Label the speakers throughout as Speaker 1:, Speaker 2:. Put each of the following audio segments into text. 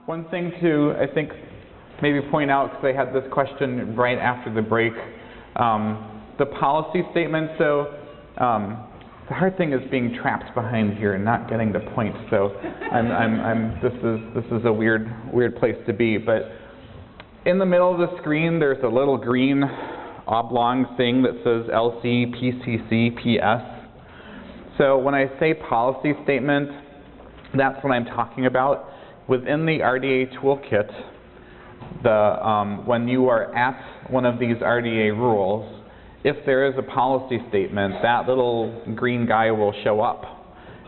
Speaker 1: One thing to, I think, maybe point out, because I had this question right after the break, the policy statement. So the hard thing is being trapped behind here and not getting the point. So this is a weird place to be. But in the middle of the screen, there's a little green oblong thing that says LC, PCC, PS. So when I say policy statement, that's what I'm talking about. Within the RDA toolkit, when you are at one of these RDA rules, if there is a policy statement, that little green guy will show up.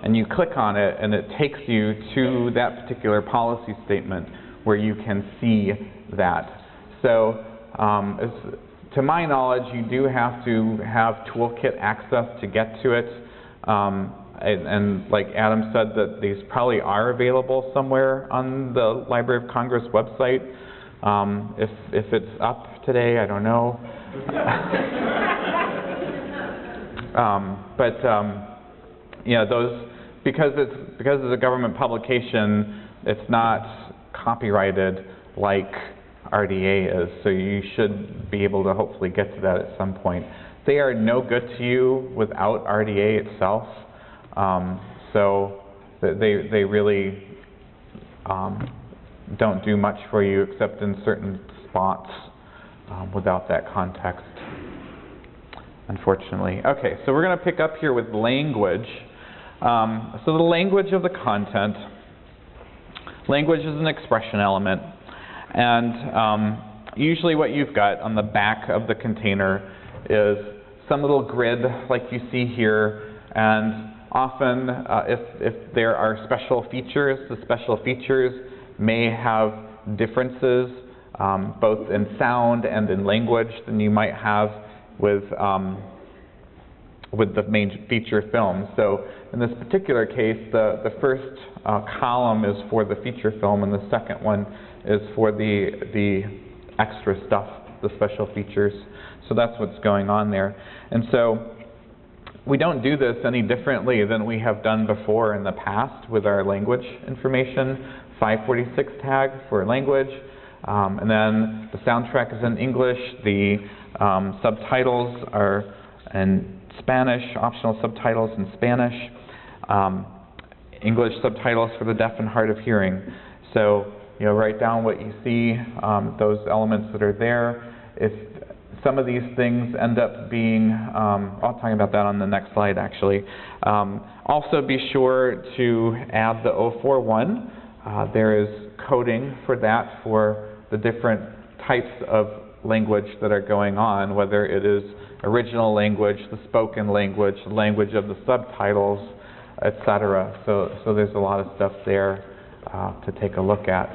Speaker 1: And you click on it, and it takes you to that particular policy statement where you can see that. So to my knowledge, you do have to have toolkit access to get to it. And like Adam said, that these probably are available somewhere on the Library of Congress website. If it's up today, I don't know. Those, because it's a government publication, it's not copyrighted like RDA is, so you should be able to hopefully get to that at some point. They are no good to you without RDA itself, so they really don't do much for you except in certain spots without that context, unfortunately. Okay, so we're going to pick up here with language. So the language of the content. Language is an expression element. And usually what you've got on the back of the container is some little grid like you see here. And often if there are special features, the special features may have differences both in sound and in language than you might have with the main feature film. So in this particular case, the first column is for the feature film, and the second one is for the extra stuff, the special features. So that's what's going on there. And so we don't do this any differently than we have done before in the past with our language information. 546 tag for language, and then the soundtrack is in English. The subtitles are in Spanish, optional subtitles in Spanish, English subtitles for the deaf and hard of hearing. So write down what you see, those elements that are there. If some of these things end up being, I'll talk about that on the next slide actually. Also be sure to add the 041. There is coding for that for the different types of language that are going on, whether it is original language, the spoken language, the language of the subtitles, etc. So there's a lot of stuff there to take a look at.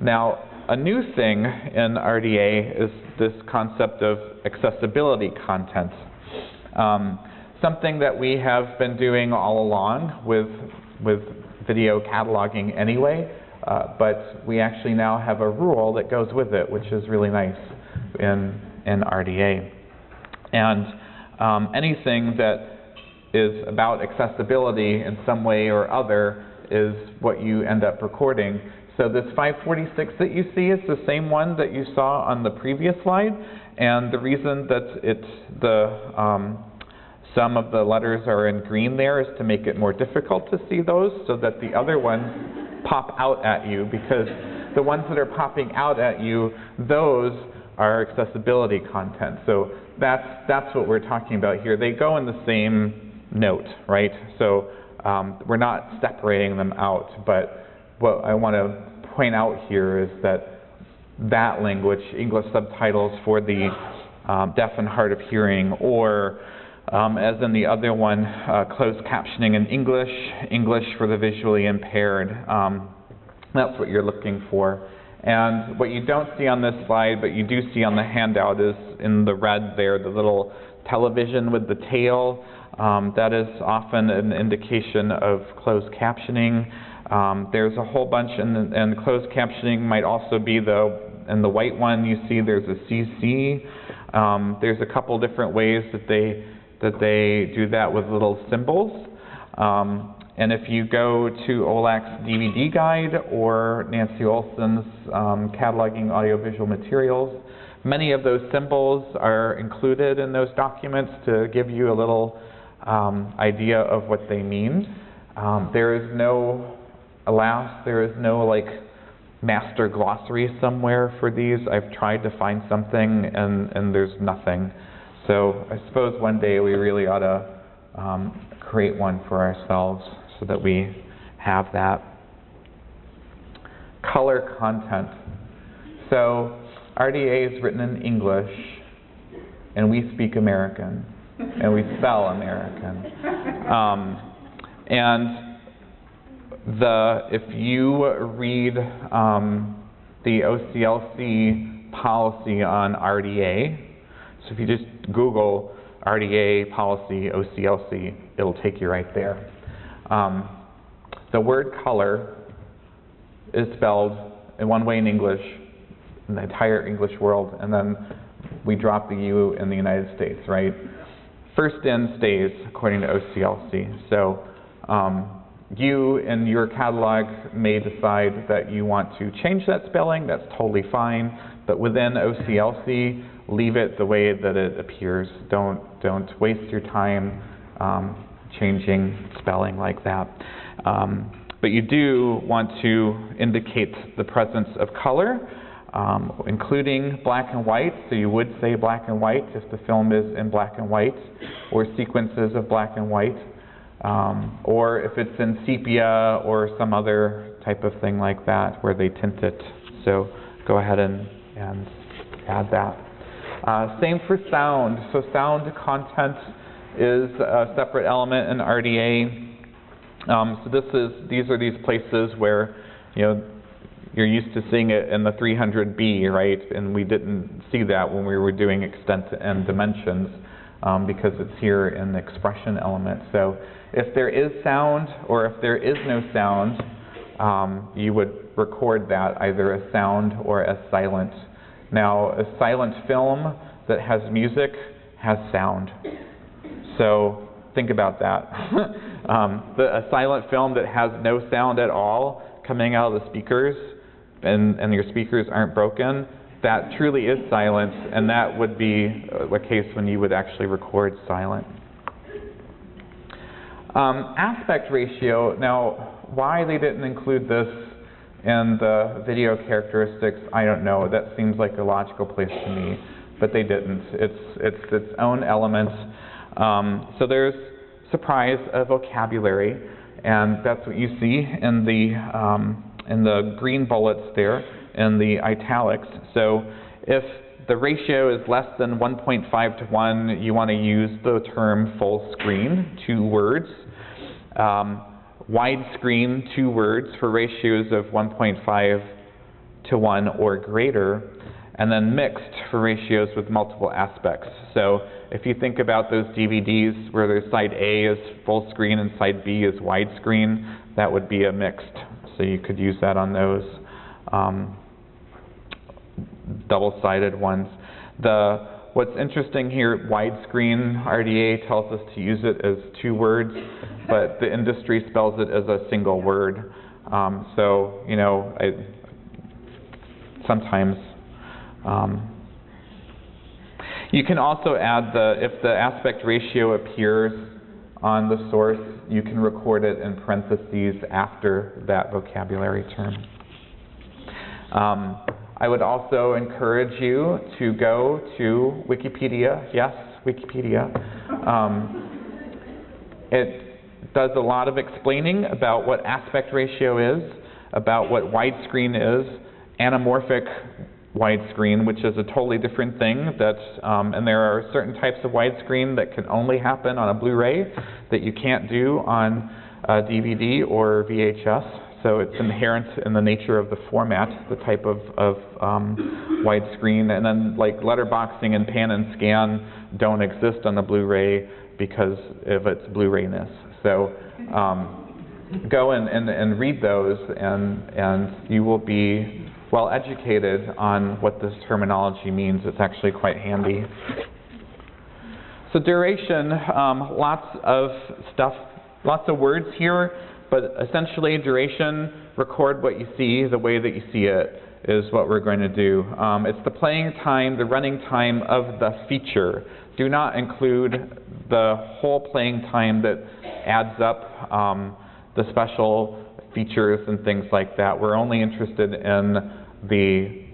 Speaker 1: Now, a new thing in RDA is this concept of accessibility content. Something that we have been doing all along with video cataloging anyway, but we actually now have a rule that goes with it, which is really nice in RDA. And anything that is about accessibility in some way or other is what you end up recording. So this 546 that you see is the same one that you saw on the previous slide, and the reason that some of the letters are in green there is to make it more difficult to see those, so that the other ones pop out at you, because the ones that are popping out at you, those are accessibility content. So that's what we're talking about here. They go in the same note, right? So we're not separating them out, but what I want to point out here is that language, English subtitles for the deaf and hard of hearing, or as in the other one, closed captioning in English, English for the visually impaired. That's what you're looking for. And what you don't see on this slide, but you do see on the handout, is in the red there, the little television with the tail. That is often an indication of closed captioning. There's a whole bunch, and closed captioning might also be in the white one you see there's a CC. There's a couple different ways that they do that with little symbols. And if you go to OLAC's DVD guide or Nancy Olson's Cataloging Audiovisual Materials, many of those symbols are included in those documents to give you a little idea of what they mean. There is no, alas, there is no like master glossary somewhere for these. I've tried to find something and there's nothing. So I suppose one day we really ought to create one for ourselves so that we have that. Color content. So RDA is written in English and we speak American and we spell American. And if you read the OCLC policy on RDA, so if you just Google RDA policy OCLC, it'll take you right there. The word color is spelled in one way in English, in the entire English world, and then we drop the U in the United States, right? First in stays, according to OCLC. So you in your catalog may decide that you want to change that spelling. That's totally fine. But within OCLC, leave it the way that it appears. Don't waste your time changing spelling like that. But you do want to indicate the presence of color, including black and white. So you would say black and white if the film is in black and white, or sequences of black and white, or if it's in sepia or some other type of thing like that where they tint it. So go ahead and add that. Same for sound. So sound content is a separate element in RDA. So these are these places where, you know, you're used to seeing it in the 300B, right? And we didn't see that when we were doing extent and dimensions because it's here in the expression element. So if there is sound or if there is no sound, you would record that either as sound or as silent. Now, a silent film that has music has sound. So think about that. A silent film that has no sound at all coming out of the speakers, and your speakers aren't broken, that truly is silence, and that would be a case when you would actually record silent. Aspect ratio. Now, why they didn't include this in the video characteristics, I don't know. That seems like a logical place to me, but they didn't. It's its own element. So there's surprise of vocabulary, and that's what you see in the green bullets there in the italics. So if the ratio is less than 1.5 to 1, you want to use the term full screen, 2 words. Widescreen, 2 words for ratios of 1.5 to 1 or greater, and then mixed for ratios with multiple aspects. So if you think about those DVDs where their side A is full screen and side B is widescreen, that would be a mixed. So you could use that on those double-sided ones. What's interesting here, widescreen, RDA tells us to use it as 2 words, but the industry spells it as a single word. So, you know, sometimes you can also add if the aspect ratio appears on the source, you can record it in parentheses after that vocabulary term. I would also encourage you to go to Wikipedia. Yes, Wikipedia. It does a lot of explaining about what aspect ratio is, about what widescreen is, anamorphic widescreen, which is a totally different thing. And there are certain types of widescreen that can only happen on a Blu-ray that you can't do on a DVD or VHS. So it's inherent in the nature of the format, the type of widescreen. And then like letterboxing and pan and scan don't exist on the Blu-ray because of its Blu-rayness. So go and read those, and you will be well educated on what this terminology means. It's actually quite handy. So duration, lots of stuff lots of words here, but essentially duration, record what you see the way that you see it is what we're going to do. It's the playing time, the running time of the feature. Do not include the whole playing time that adds up the special features and things like that. We're only interested in the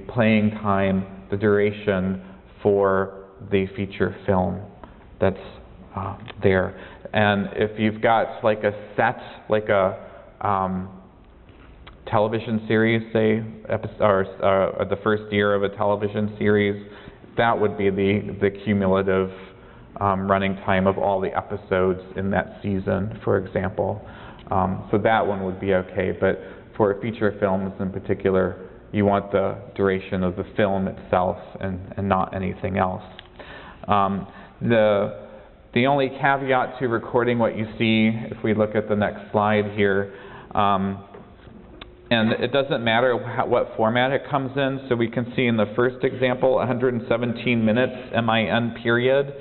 Speaker 1: playing time, the duration for the feature film that's there. And if you've got like a set, like a television series, say, or the first year of a television series, that would be the cumulative running time of all the episodes in that season, for example. So that one would be okay, but for feature films in particular, you want the duration of the film itself and not anything else. The only caveat to recording what you see, if we look at the next slide here, and it doesn't matter what format it comes in, so we can see in the first example, 117 minutes, MIN period,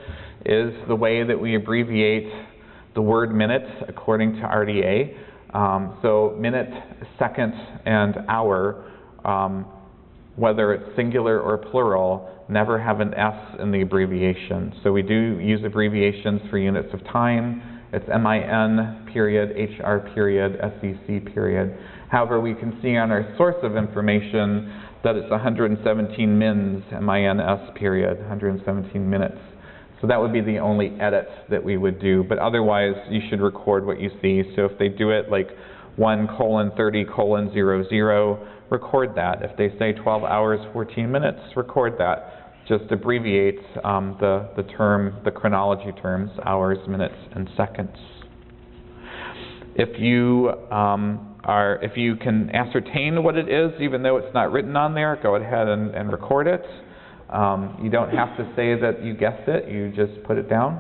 Speaker 1: is the way that we abbreviate the word minutes according to RDA. So minute, second, and hour, whether it's singular or plural, never have an S in the abbreviation. So we do use abbreviations for units of time. It's MIN period, HR period, SEC period. However, we can see on our source of information that it's 117 mins, MINS period, 117 minutes. So that would be the only edit that we would do. But otherwise, you should record what you see. So if they do it like 1:30:00, record that. If they say 12 hours, 14 minutes, record that. Just abbreviates the chronology terms, hours, minutes, and seconds. If you can ascertain what it is, even though it's not written on there, go ahead and record it. You don't have to say that you guessed it, you just put it down.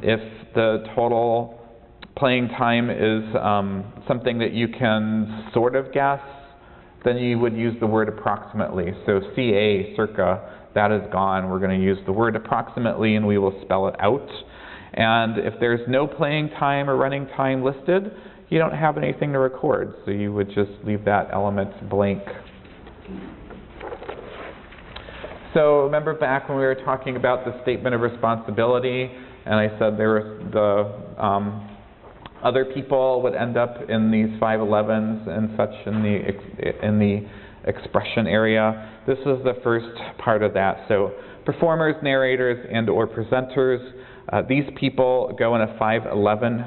Speaker 1: If the total playing time is something that you can sort of guess, then you would use the word approximately. So CA, circa, that is gone. We're going to use the word approximately and we will spell it out. And if there's no playing time or running time listed, you don't have anything to record. So you would just leave that element blank. So remember back when we were talking about the statement of responsibility, and I said there were the other people would end up in these 511s and such in the expression area. This is the first part of that. So performers, narrators, and or presenters, these people go in a 511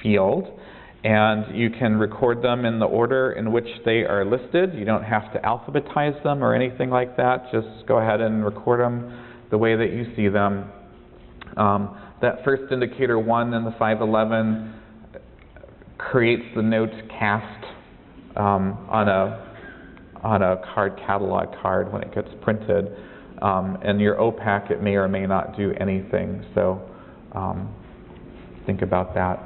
Speaker 1: field, and you can record them in the order in which they are listed. You don't have to alphabetize them or anything like that. Just go ahead and record them the way that you see them. That first indicator 1 in the 511 creates the note cast on a card catalog card when it gets printed. And your OPAC, it may or may not do anything. So think about that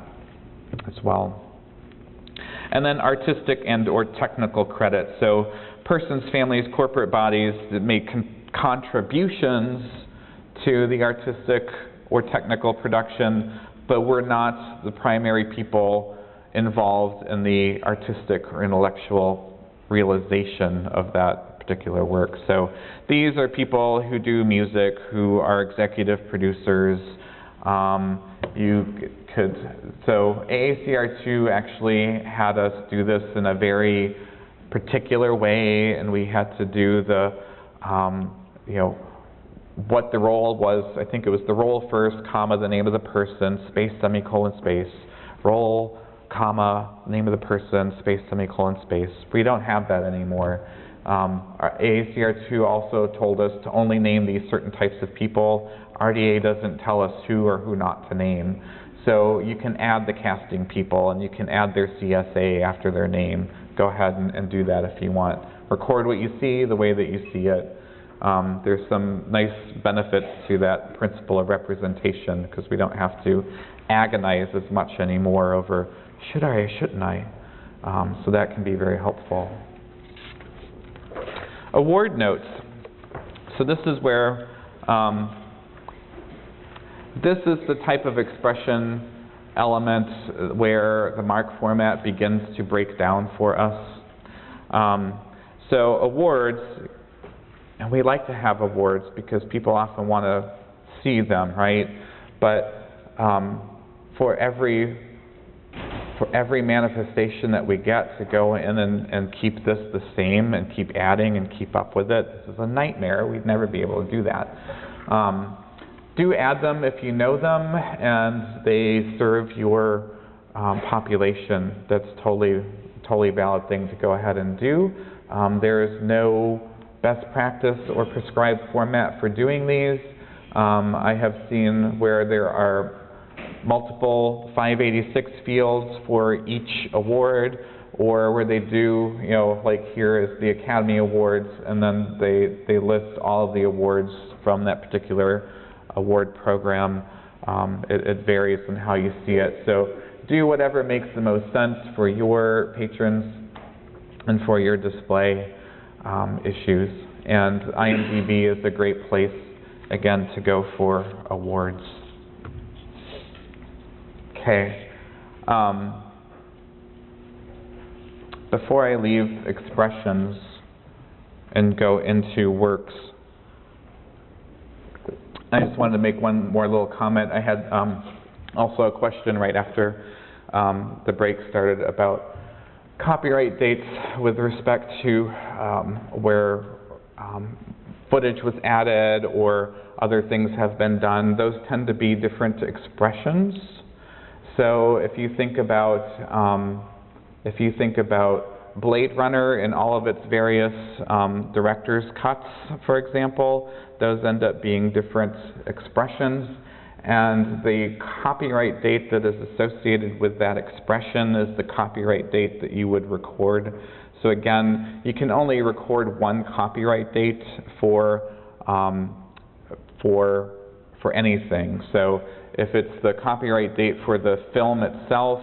Speaker 1: as well. And then artistic and or technical credit. So persons, families, corporate bodies that make contributions to the artistic or technical production, but we're not the primary people involved in the artistic or intellectual realization of that particular work. So these are people who do music, who are executive producers. So AACR2 actually had us do this in a very particular way, and we had to do the, what the role was. I think it was the role first, comma, the name of the person, space, semicolon, space, role, comma, name of the person, space, semicolon, space. We don't have that anymore. Our AACR2 also told us to only name these certain types of people. RDA doesn't tell us who or who not to name. So you can add the casting people, and you can add their CSA after their name. Go ahead and do that if you want. Record what you see the way that you see it. There's some nice benefits to that principle of representation, because we don't have to agonize as much anymore over should I or shouldn't I. So that can be very helpful. Award notes. So this is where this is the type of expression element where the MARC format begins to break down for us. So awards, and we like to have awards because people often want to see them, right? But for every manifestation that we get, to go in and keep this the same and keep adding and keep up with it, this is a nightmare. We'd never be able to do that. Do add them if you know them and they serve your population. That's totally valid thing to go ahead and do. There is no best practice or prescribed format for doing these. I have seen where there are multiple 586 fields for each award, or where they do, you know, like here is the Academy Awards, and then they list all of the awards from that particular award program. It varies in how you see it. So do whatever makes the most sense for your patrons and for your display issues. And IMDb is a great place, again, to go for awards. Okay. Before I leave expressions and go into works, I just wanted to make one more little comment. I had also a question right after the break started about copyright dates with respect to where footage was added or other things have been done. Those tend to be different expressions. So if you think about Blade Runner and all of its various director's cuts, for example, those end up being different expressions, and the copyright date that is associated with that expression is the copyright date that you would record. So again, you can only record one copyright date for anything. So if it's the copyright date for the film itself,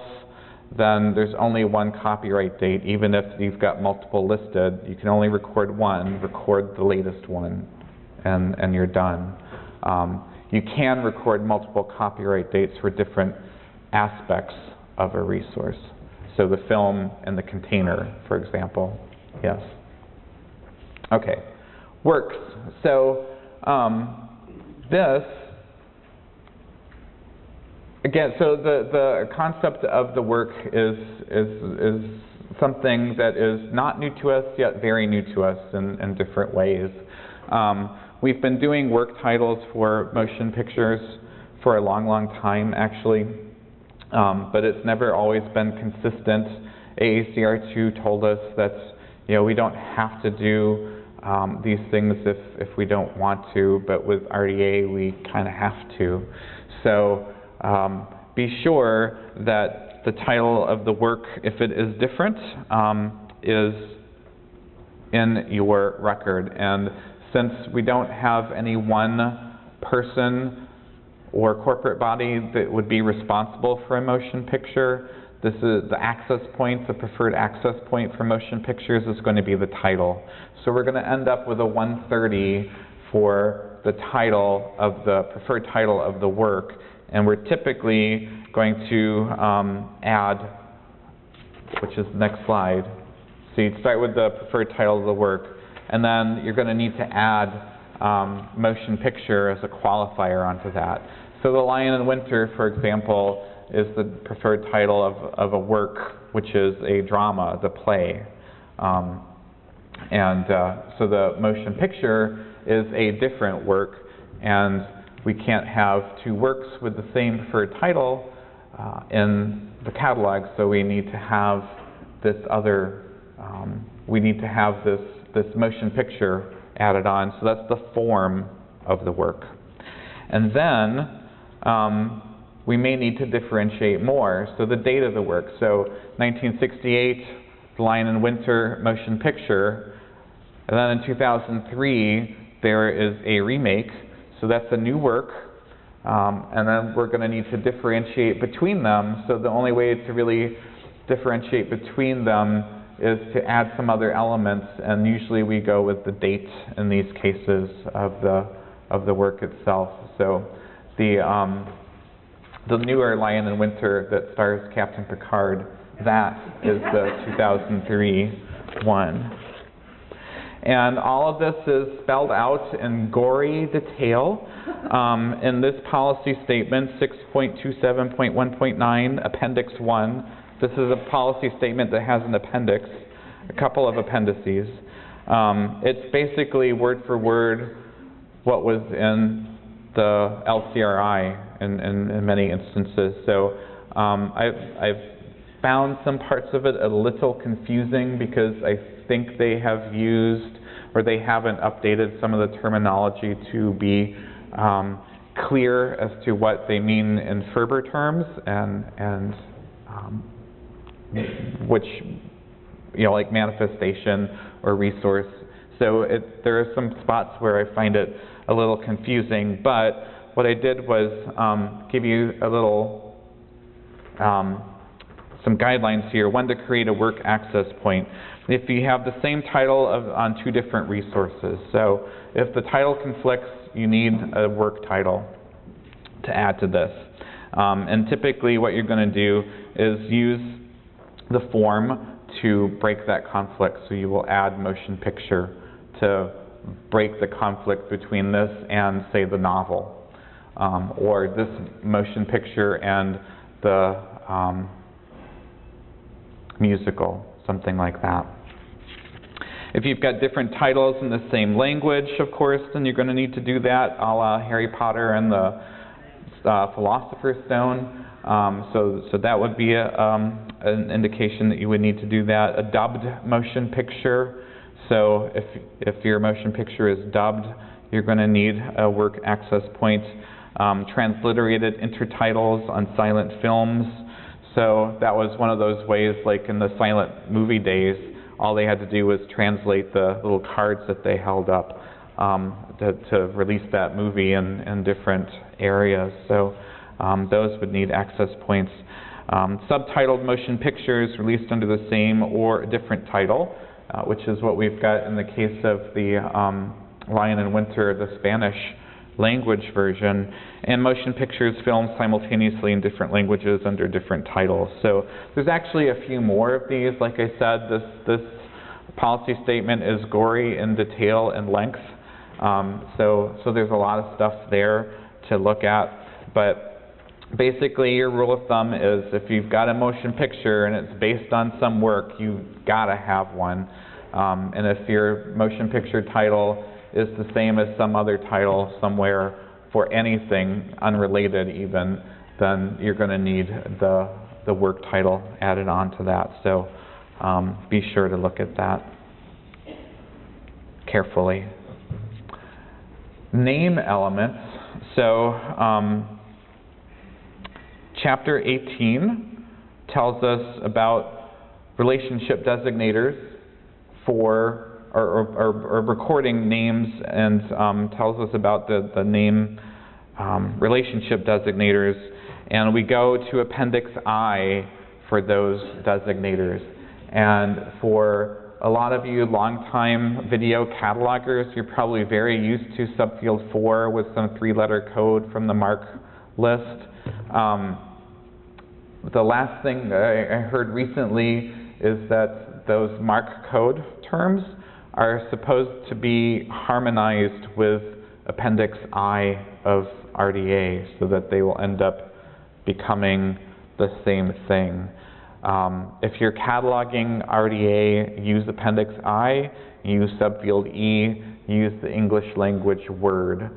Speaker 1: then there's only one copyright date. Even if you've got multiple listed, you can only record one, record the latest one, and you're done. You can record multiple copyright dates for different aspects of a resource. So the film and the container, for example. Yes. Okay. Works. So this, again, so the concept of the work is something that is not new to us, yet very new to us in different ways. We've been doing work titles for motion pictures for a long, long time, actually, but it's never always been consistent. AACR2 told us that, you know, we don't have to do these things if we don't want to, but with RDA we kind of have to. So be sure that the title of the work, if it is different, is in your record. And since we don't have any one person or corporate body that would be responsible for a motion picture, this is the access point, the preferred access point for motion pictures is going to be the title. So we're going to end up with a 130 for the title of the preferred title of the work, and we're typically going to add, which is the next slide. So you'd start with the preferred title of the work, and then you're going to need to add motion picture as a qualifier onto that. So The Lion in Winter, for example, is the preferred title of a work, which is a drama, the play. So the motion picture is a different work, and we can't have two works with the same preferred title in the catalog, so we need to have this other, we need to have this motion picture added on. So that's the form of the work. And then we may need to differentiate more. So the date of the work. So 1968, The Lion in Winter motion picture. And then in 2003, there is a remake. So that's a new work. And then we're going to need to differentiate between them. So the only way to really differentiate between them is to add some other elements, and usually we go with the date in these cases of the work itself. So the the newer Lion in Winter that stars Captain Picard, that is the 2003 one. And all of this is spelled out in gory detail in this policy statement, 6.27.1.9, Appendix 1. This is a policy statement that has an appendix, a couple of appendices. It's basically word for word what was in the LCRI in many instances. So I've found some parts of it a little confusing because I think they have used, or they haven't updated some of the terminology to be clear as to what they mean in Ferber terms, and which, like manifestation or resource. So there are some spots where I find it a little confusing, but what I did was give you a little some guidelines here. One, to create a work access point. If you have the same title on two different resources, so if the title conflicts, you need a work title to add to this. And typically what you're going to do is use the form to break that conflict. So you will add motion picture to break the conflict between this and, say, the novel, or this motion picture and the musical, something like that. If you've got different titles in the same language, of course, then you're going to need to do that, a la Harry Potter and the Philosopher's Stone. So that would be an indication that you would need to do that. A dubbed motion picture. So if your motion picture is dubbed, you're going to need a work access point. Transliterated intertitles on silent films. So that was one of those ways, like in the silent movie days, all they had to do was translate the little cards that they held up to release that movie in different areas. So those would need access points. Subtitled motion pictures released under the same or a different title, which is what we've got in the case of the Lion in Winter, the Spanish language version, and motion pictures filmed simultaneously in different languages under different titles. So there's actually a few more of these. Like I said, this policy statement is gory in detail and length. So there's a lot of stuff there to look at. But basically your rule of thumb is if you've got a motion picture and it's based on some work, you've got to have one. And if your motion picture title is the same as some other title somewhere for anything unrelated even, then you're going to need the work title added on to that. So be sure to look at that carefully. Name elements. So Chapter 18 tells us about relationship designators for or recording names, and tells us about the name relationship designators, and we go to Appendix I for those designators. And for a lot of you longtime video catalogers, you're probably very used to subfield 4 with some 3-letter code from the MARC list. The last thing I heard recently is that those MARC code terms are supposed to be harmonized with Appendix I of RDA so that they will end up becoming the same thing. If you're cataloging RDA, use Appendix I, use subfield E, use the English language word.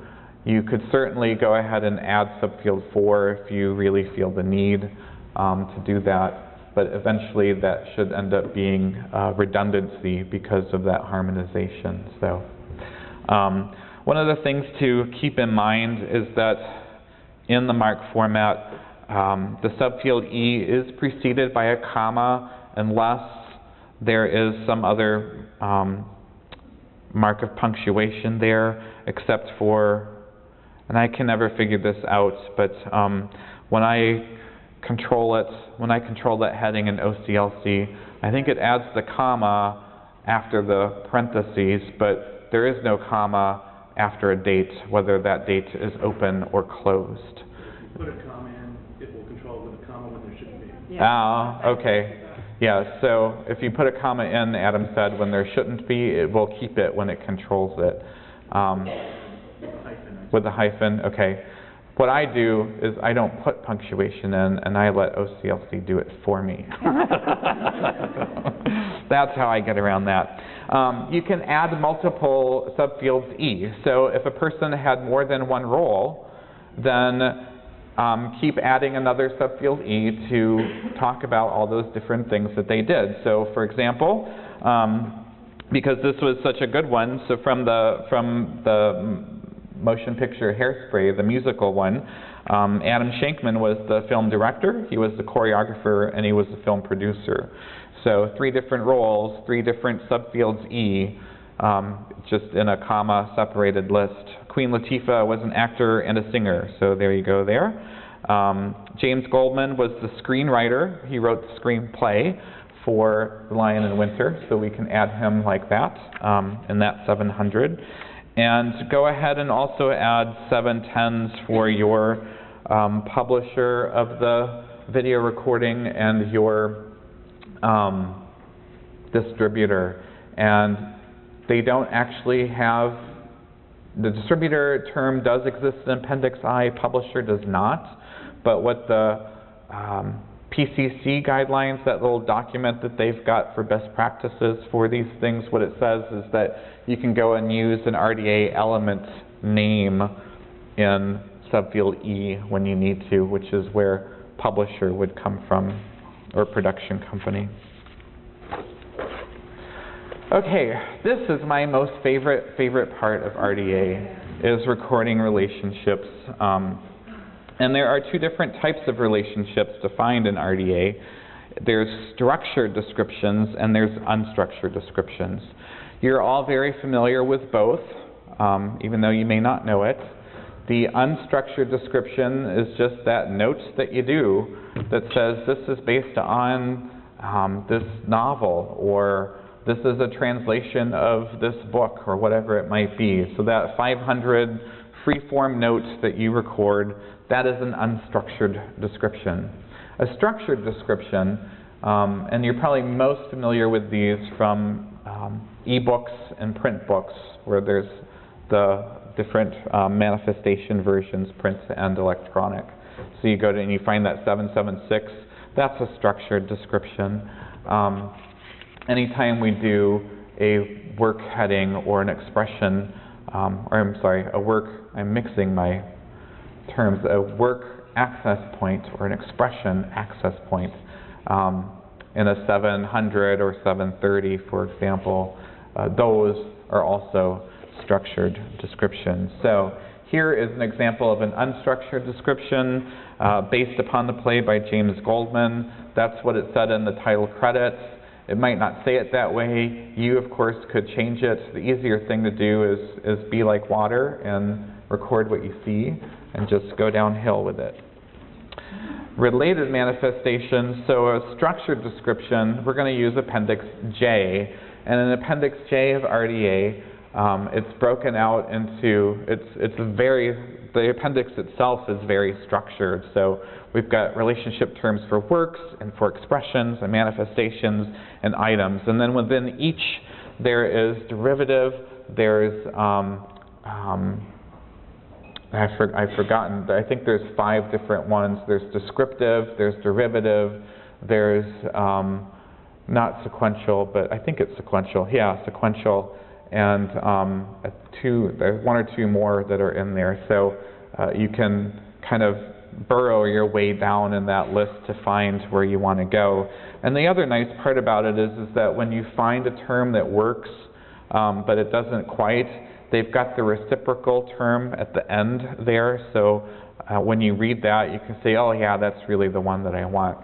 Speaker 1: You could certainly go ahead and add subfield 4 if you really feel the need to do that. But eventually that should end up being redundancy because of that harmonization. So one of the things to keep in mind is that in the MARC format, the subfield E is preceded by a comma unless there is some other mark of punctuation there, except for, and I can never figure this out, but when I control that heading in OCLC, I think it adds the comma after the parentheses, but there is no comma after a date, whether that date is open or closed.
Speaker 2: Put a comma in if
Speaker 1: Okay. Yeah, so if you put a comma in, Adam said, when there shouldn't be, it will keep it when it controls it. With the hyphen, okay. What I do is I don't put punctuation in, and I let OCLC do it for me. That's how I get around that. You can add multiple subfields E. So if a person had more than one role, then keep adding another subfield E to talk about all those different things that they did. So for example, because this was such a good one, so from the motion picture Hairspray, the musical one, Adam Shankman was the film director, he was the choreographer, and he was the film producer. So 3 different roles, 3 different subfields E, just in a comma separated list. Queen Latifah was an actor and a singer, so there you go there. James Goldman was the screenwriter. He wrote the screenplay for The Lion in Winter, so we can add him like that in that 700. And go ahead and also add 710s for your publisher of the video recording and your distributor. And they don't actually have, the distributor term does exist in Appendix I, publisher does not. But what the PCC guidelines, that little document that they've got for best practices for these things, what it says is that you can go and use an RDA element name in subfield E when you need to, which is where publisher would come from, or production company. Okay, this is my most favorite part of RDA, is recording relationships. And there are 2 different types of relationships defined in RDA. There's structured descriptions and there's unstructured descriptions. You're all very familiar with both, even though you may not know it. The unstructured description is just that note that you do that says this is based on this novel, or this is a translation of this book, or whatever it might be. So that 500 free-form notes that you record, that is an unstructured description. A structured description, and you're probably most familiar with these from e-books and print books, where there's the different manifestation versions, print and electronic. So you go to and you find that 776, that's a structured description. Anytime we do a work heading or an expression, I'm mixing my terms, a work access point or an expression access point in a 700 or 730, for example, those are also structured descriptions. So here is an example of an unstructured description based upon the play by James Goldman. That's what it said in the title credits. It might not say it that way. You, of course, could change it. The easier thing to do is be like water and record what you see and just go downhill with it. Related manifestations, so a structured description, we're going to use Appendix J. And in Appendix J of RDA, it's broken out into, the appendix itself is very structured. So we've got relationship terms for works and for expressions and manifestations and items. And then within each, there is derivative, there's, I've forgotten, I think there's 5 different ones. There's descriptive, there's derivative, there's not sequential, but I think it's sequential. Yeah, sequential. And there's 1 or 2 more that are in there. So you can kind of burrow your way down in that list to find where you want to go. And the other nice part about it is that when you find a term that works, but it doesn't quite, they've got the reciprocal term at the end there. So when you read that, you can say, oh yeah, that's really the one that I want.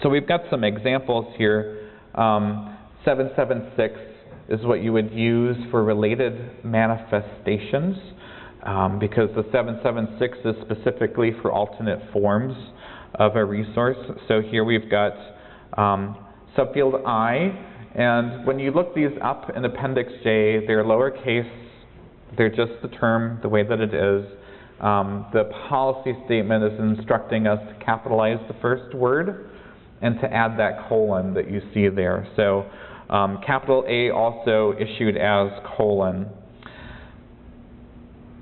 Speaker 1: So we've got some examples here. 776 is what you would use for related manifestations, because the 776 is specifically for alternate forms of a resource. So here we've got subfield I, and when you look these up in Appendix J, they're lowercase, they're just the term the way that it is. The policy statement is instructing us to capitalize the first word, and to add that colon that you see there. So capital A also issued as colon.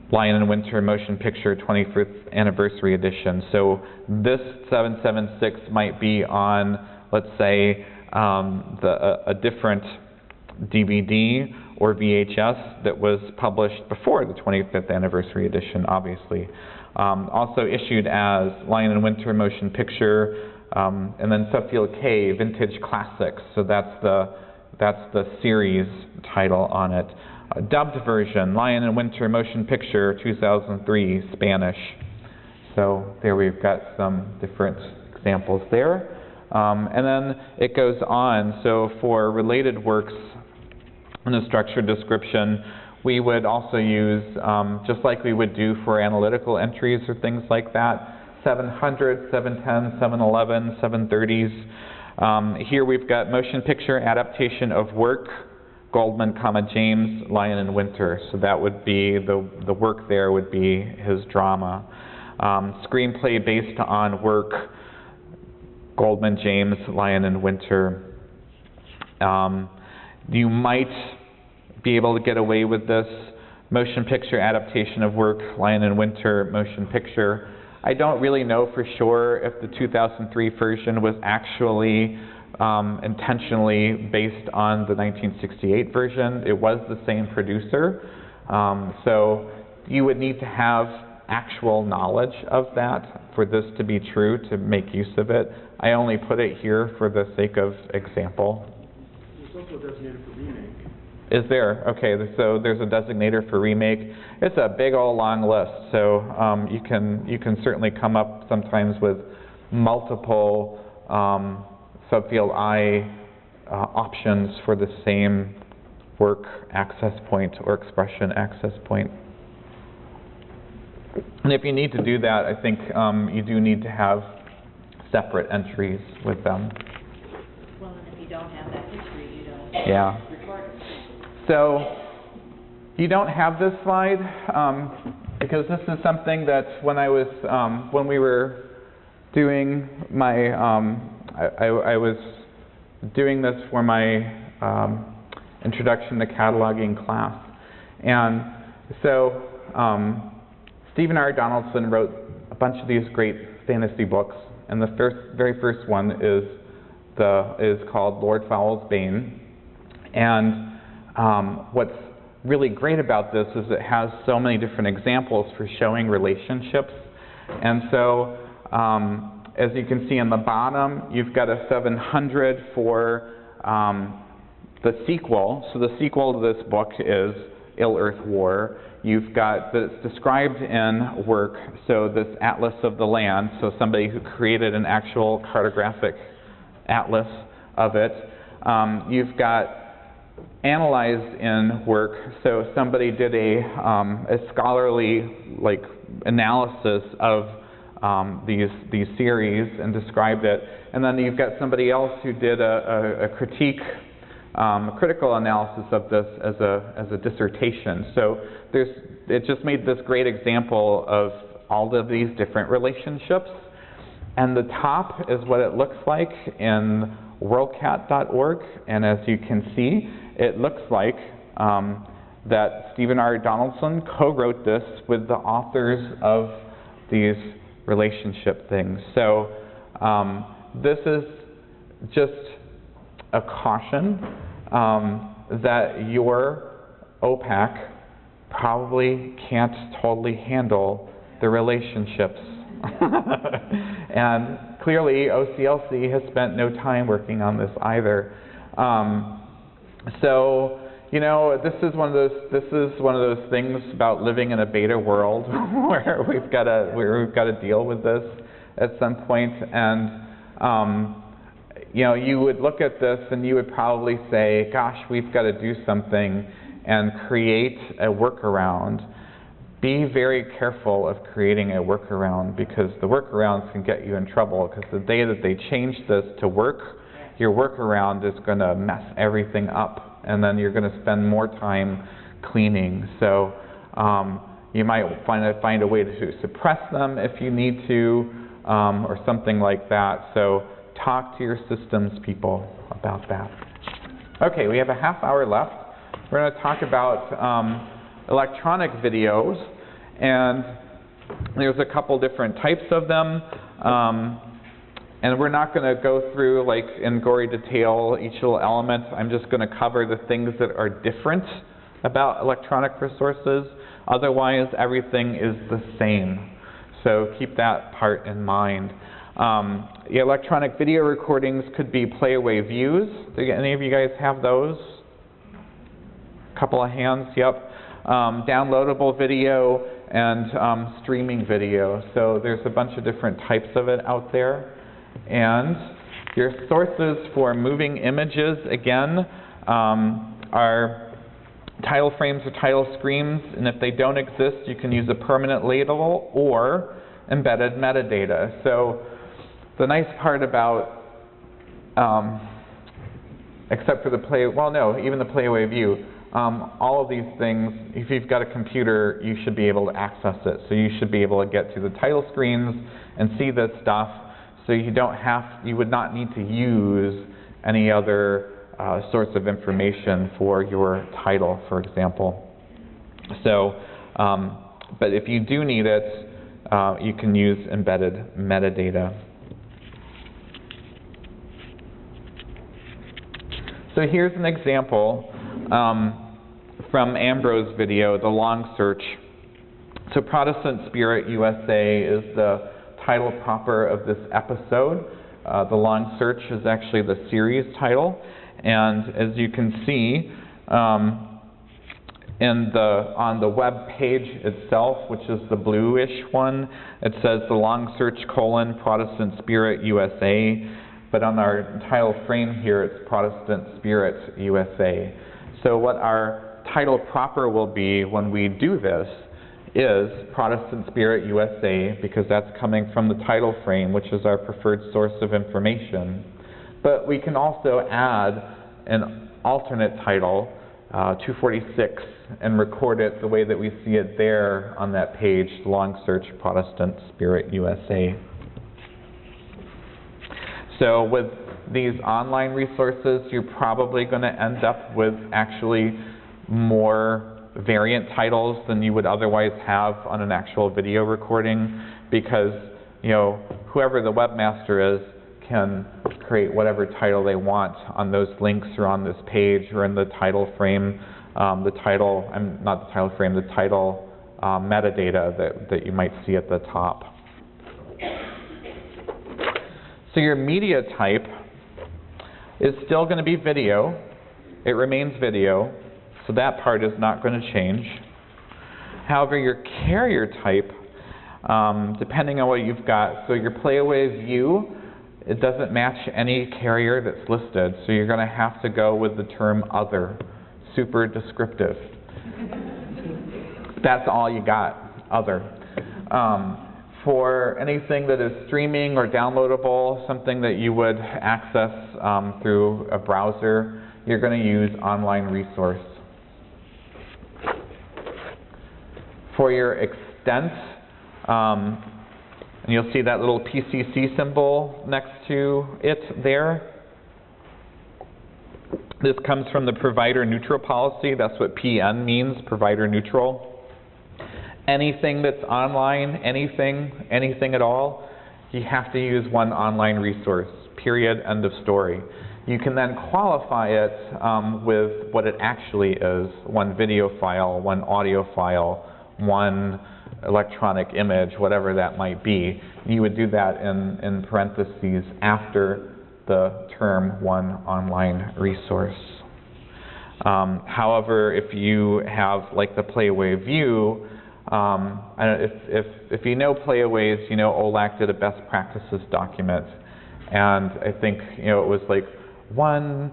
Speaker 1: Lion and Winter Motion Picture 25th Anniversary Edition. So this 776 might be on, let's say, a different DVD or VHS that was published before the 25th Anniversary Edition, obviously. Also issued as Lion and Winter Motion Picture, and then Subfield K, Vintage Classics. So that's the series title on it. A dubbed version, Lion and Winter Motion Picture 2003, Spanish. So there we've got some different examples there. And then it goes on. So for related works in the structured description, we would also use, just like we would do for analytical entries or things like that, 700, 710, 711, 730s. Here we've got motion picture adaptation of work, Goldman, James, Lion and Winter. So that would be, the work there would be his drama. Screenplay based on work, Goldman, James, Lion and Winter. You might be able to get away with this. Motion picture adaptation of work, Lion and Winter, motion picture. I don't really know for sure if the 2003 version was actually intentionally based on the 1968 version. It was the same producer. So you would need to have actual knowledge of that for this to be true, to make use of it. I only put it here for the sake of example.
Speaker 2: There's also a designator for remake.
Speaker 1: Is there? Okay, so there's a designator for remake. It's a big old long list, so you can certainly come up sometimes with multiple subfield I options for the same work access point or expression access point. And if you need to do that, I think you do need to have separate entries with them.
Speaker 3: Well, and if you don't have that history, you don't record it.
Speaker 1: So you don't have this slide because this is something that when I was when we were doing my I was doing this for my introduction to cataloging class, and so Stephen R. Donaldson wrote a bunch of these great fantasy books, and the very first one is called Lord Fowl's Bane. And what's really great about this is it has so many different examples for showing relationships. And so as you can see on the bottom, you've got a 700 for the sequel. So the sequel to this book is Ill Earth War. You've got that it's described in work, so this Atlas of the Land, so somebody who created an actual cartographic atlas of it. You've got analyzed in work, so somebody did a scholarly analysis of these series and described it, and then you've got somebody else who did a critical analysis of this as a dissertation. So it just made this great example of all of these different relationships. And the top is what it looks like in worldcat.org, and as you can see, it looks like that Stephen R. Donaldson co-wrote this with the authors of these relationship things. So this is just a caution that your OPAC probably can't totally handle the relationships. And clearly OCLC has spent no time working on this either. So you know, this is one of those things about living in a beta world where we've got to deal with this at some point. And you know, you would look at this and you would probably say, gosh, we've got to do something and create a workaround. Be very careful of creating a workaround, because the workarounds can get you in trouble, because the day that they change this to work, your workaround is going to mess everything up, and then you're going to spend more time cleaning. So you might find a way to suppress them if you need to, or something like that. So talk to your systems people about that. Okay, we have a half hour left. We're going to talk about electronic videos, and there's a couple different types of them. And we're not going to go through like in gory detail each little element. I'm just going to cover the things that are different about electronic resources. Otherwise, everything is the same. So keep that part in mind. The electronic video recordings could be playaway views. Do any of you guys have those? Couple of hands, yep. Downloadable video and streaming video. So there's a bunch of different types of it out there. And your sources for moving images, again, are title frames or title screens. And if they don't exist, you can use a permanent label or embedded metadata. So the nice part about, except for the even the playaway view, all of these things, if you've got a computer, you should be able to access it. So you should be able to get to the title screens and see this stuff. So you would not need to use any other source of information for your title, for example. So, but if you do need it, you can use embedded metadata. So here's an example from Ambrose's video, The Long Search. So Protestant Spirit USA is the title proper of this episode. The Long Search is actually the series title. And as you can see, on the web page itself, which is the bluish one, it says The Long Search : Protestant Spirit USA. But on our title frame here, it's Protestant Spirit USA. So what our title proper will be when we do this is Protestant Spirit USA, because that's coming from the title frame, which is our preferred source of information. But we can also add an alternate title, 246, and record it the way that we see it there on that page, Long Search Protestant Spirit USA. So with these online resources, you're probably going to end up with actually more variant titles than you would otherwise have on an actual video recording, because whoever the webmaster is can create whatever title they want on those links or on this page or in the title frame, the title metadata that you might see at the top. So your media type is still going to be video. It remains video, so that part is not going to change. However, your carrier type, depending on what you've got, so your playaway view, it doesn't match any carrier that's listed, so you're going to have to go with the term other, super descriptive. That's all you got, other. For anything that is streaming or downloadable, something that you would access through a browser, you're going to use online resource. For your extent, and you'll see that little PCC symbol next to it there. This comes from the provider neutral policy. That's what PN means, provider neutral. Anything that's online, anything at all, you have to use one online resource, period, end of story. You can then qualify it with what it actually is, one video file, one audio file, one electronic image, whatever that might be. You would do that in parentheses after the term one online resource. However, if you have like the playaway view, if you know playaways, you know OLAC did a best practices document, and I think it was like one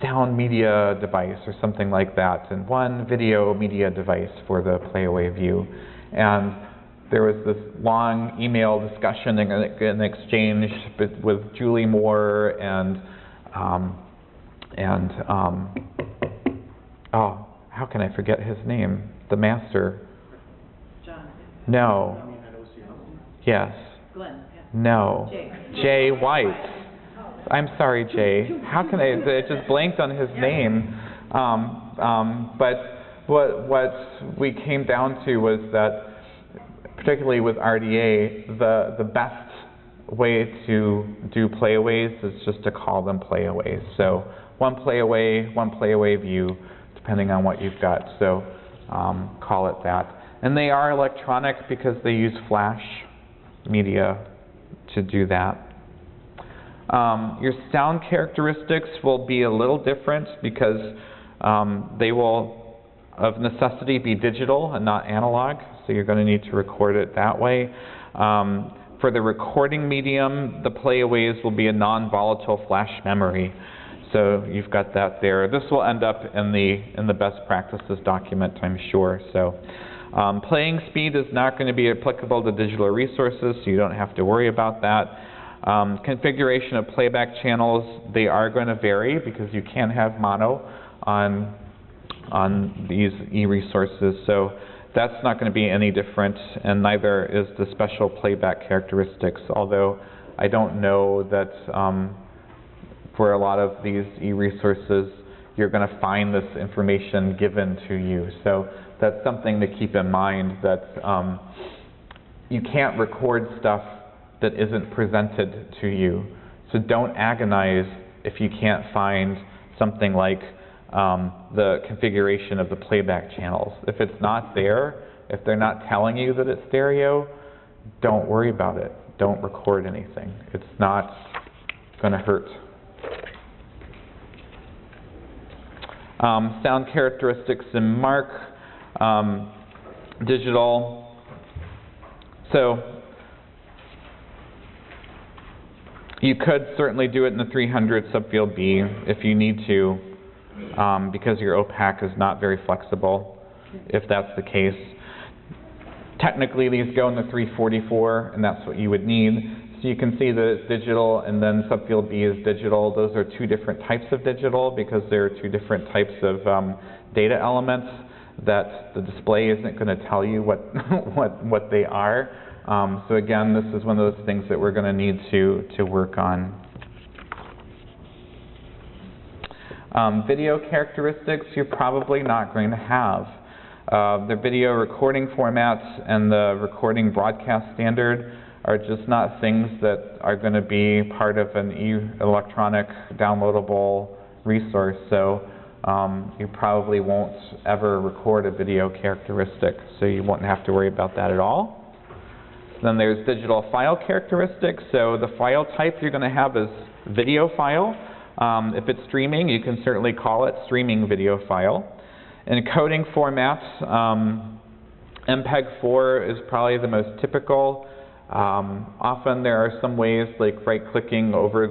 Speaker 1: sound media device or something like that, and one video media device for the playaway view. And there was this long email discussion and exchange with Julie Moore and oh, how can I forget his name? The master.
Speaker 3: John.
Speaker 1: No. Yes.
Speaker 3: Glenn. Yeah.
Speaker 1: No. Jay White. I'm sorry, Jay. How can it just blanked on his name. But what we came down to was that, particularly with RDA, the best way to do playaways is just to call them playaways. So one playaway view, depending on what you've got. So call it that. And they are electronic because they use flash media to do that. Your sound characteristics will be a little different because they will, of necessity, be digital and not analog. So you're going to need to record it that way. For the recording medium, the playaways will be a non-volatile flash memory. So you've got that there. This will end up in the best practices document, I'm sure. So playing speed is not going to be applicable to digital resources, so you don't have to worry about that. Configuration of playback channels, they are going to vary because you can have mono on these e-resources. So that's not going to be any different, and neither is the special playback characteristics, although I don't know that for a lot of these e-resources you're going to find this information given to you. So that's something to keep in mind, that you can't record stuff that isn't presented to you. So don't agonize if you can't find something like the configuration of the playback channels. If it's not there, if they're not telling you that it's stereo, don't worry about it. Don't record anything. It's not going to hurt. Sound characteristics in MARC, digital. So you could certainly do it in the 300 subfield B if you need to, because your OPAC is not very flexible, if that's the case. Technically, these go in the 344, and that's what you would need. So you can see that it's digital, and then subfield B is digital. Those are two different types of digital because there are two different types of data elements that the display isn't going to tell you what they are. So again, this is one of those things that we're going to need to work on. Video characteristics you're probably not going to have. The video recording formats and the recording broadcast standard are just not things that are going to be part of an electronic downloadable resource. So you probably won't ever record a video characteristic, so you won't have to worry about that at all. Then there's digital file characteristics. So the file type you're going to have is video file. If it's streaming, you can certainly call it streaming video file. Encoding formats, MPEG-4 is probably the most typical. Often there are some ways, like right-clicking over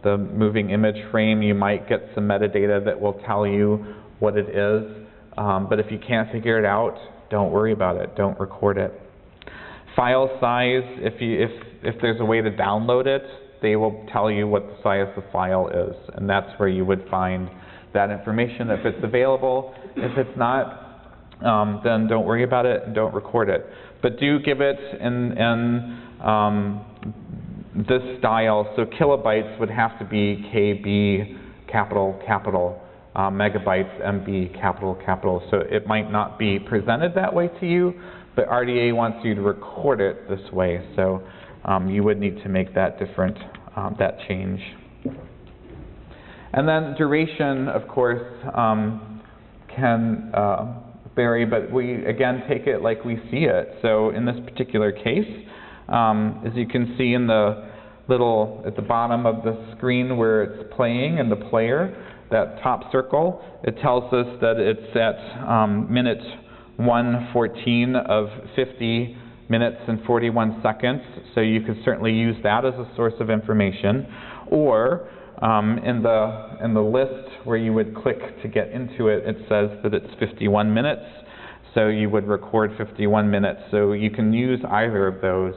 Speaker 1: the moving image frame, you might get some metadata that will tell you what it is. But if you can't figure it out, don't worry about it. Don't record it. File size, if there's a way to download it, they will tell you what the size of the file is, and that's where you would find that information if it's available. If it's not, then don't worry about it and don't record it. But do give it in this style. So kilobytes would have to be KB, capital, megabytes, MB, capital. So it might not be presented that way to you, but RDA wants you to record it this way. So you would need to make that different, that change. And then duration, of course, can vary, but we, again, take it like we see it. So in this particular case, as you can see in the little, at the bottom of the screen where it's playing in the player, that top circle, it tells us that it's at minute 114 of 50 minutes and 41 seconds. So you could certainly use that as a source of information. Or in the list where you would click to get into it, it says that it's 51 minutes. So you would record 51 minutes. So you can use either of those.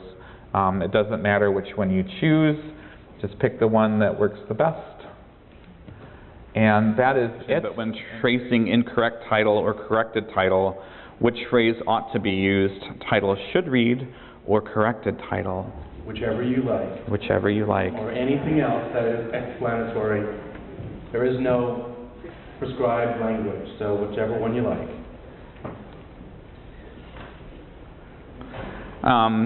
Speaker 1: It doesn't matter which one you choose. Just pick the one that works the best. And that is it. But when tracing incorrect title or corrected title, which phrase ought to be used? Title should read or corrected title?
Speaker 2: whichever you like,
Speaker 1: whichever you like.
Speaker 2: or anything else that is explanatory. There is no prescribed language, so whichever one you like.